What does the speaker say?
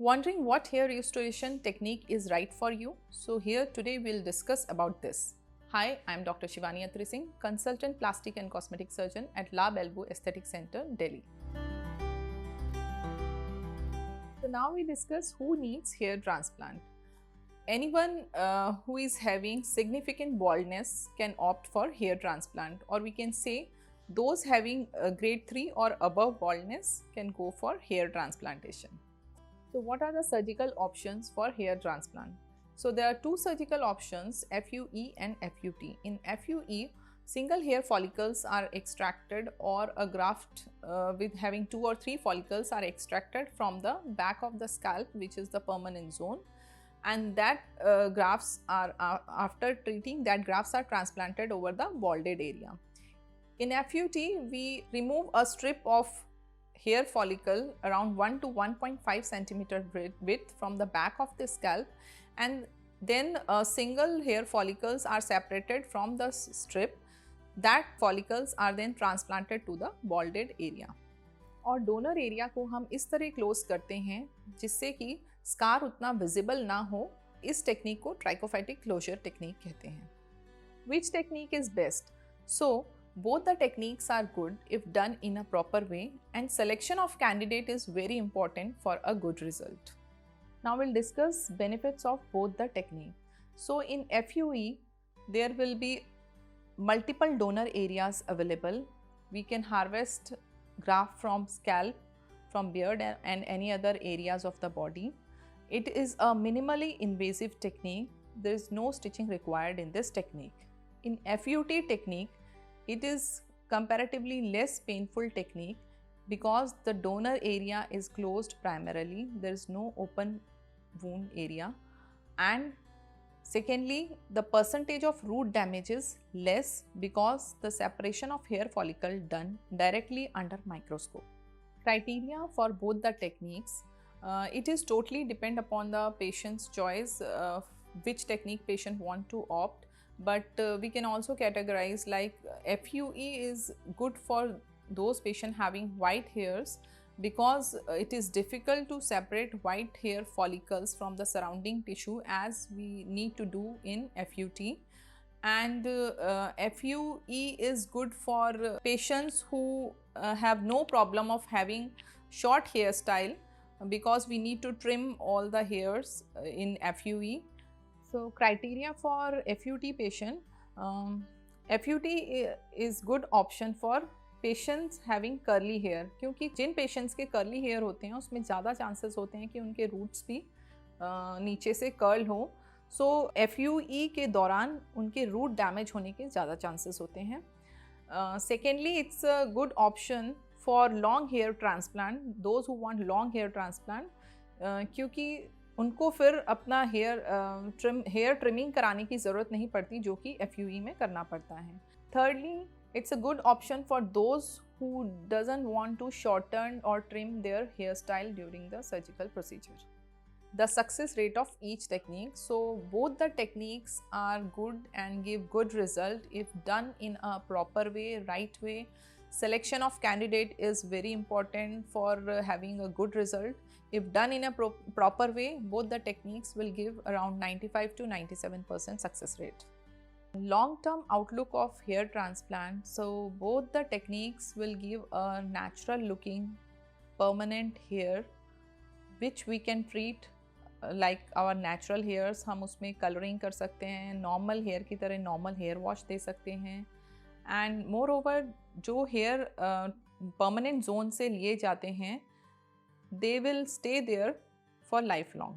Wondering what hair restoration technique is right for you? So here today we'll discuss about this. Hi, I'm Dr. Shivani Atri Singh, consultant plastic and cosmetic surgeon at Lab Elbow Aesthetic Center, Delhi. So now we discuss who needs hair transplant. Anyone who is having significant baldness can opt for hair transplant, or we can say those having grade 3 or above baldness can go for hair transplantation. So what are the surgical options for hair transplant? So there are two surgical options, FUE and FUT. In FUE, single hair follicles are extracted, or a graft with having 2 or 3 follicles are extracted from the back of the scalp, which is the permanent zone, and that grafts are after treating that grafts are transplanted over the balded area. In FUT, we remove a strip of hair follicle around 1 to 1.5 centimeter width from the back of the scalp, and then single hair follicles are separated from the strip. That follicles are then transplanted to the balded area. और donor area को हम इस तरह close करते हैं जिससे कि scar उतना विजिबल ना हो। इस टेक्निक को ट्राइकोफाइटिक क्लोजर टेक्निक कहते हैं। Which technique is best? So both the techniques are good if done in a proper way, and selection of candidate is very important for a good result. Now we'll discuss benefits of both the technique. So in FUE, there will be multiple donor areas available. We can harvest graft from scalp, from beard and any other areas of the body. It is a minimally invasive technique. There is no stitching required in this technique. In FUT technique, it is comparatively less painful technique because the donor area is closed primarily. There is no open wound area, and secondly, the percentage of root damage is less because the separation of hair follicle done directly under microscope. Criteria for both the techniques, it is totally depend upon the patient's choice which technique patient want to opt. But we can also categorize like FUE is good for those patients having white hairs because it is difficult to separate white hair follicles from the surrounding tissue as we need to do in FUT. And FUE is good for patients who have no problem of having short hairstyle because we need to trim all the hairs in FUE. So criteria for FUT patient, FUT is good option for patients having curly hair, क्योंकि जिन patients के curly hair होते हैं उसमें ज़्यादा chances होते हैं कि उनके रूट्स भी नीचे से कर्ल हो। सो FUE के दौरान उनके रूट डैमेज होने के ज़्यादा चांसेस होते हैं। Secondly, it's a good option for long hair transplant, those who want long hair transplant, क्योंकि उनको फिर अपना हेयर ट्रिमिंग कराने की ज़रूरत नहीं पड़ती जो कि FUE में करना पड़ता है। Thirdly, it's a good option for those who doesn't want to shorten or trim their hairstyle during the surgical procedure. The success rate of each technique. So both the techniques are good and give good result if done in a proper way, right way. Selection of candidate is very important for having a good result. If done in a proper way, both the techniques will give around 95 to 97% success rate. Long-term outlook of hair transplant. So both the techniques will give a natural looking permanent hair which we can treat like our natural hairs. हम उसमें coloring कर सकते हैं, normal hair की तरह normal hair wash दे सकते हैं, and moreover जो hair permanent zone से लिए जाते हैं they will stay there for lifelong.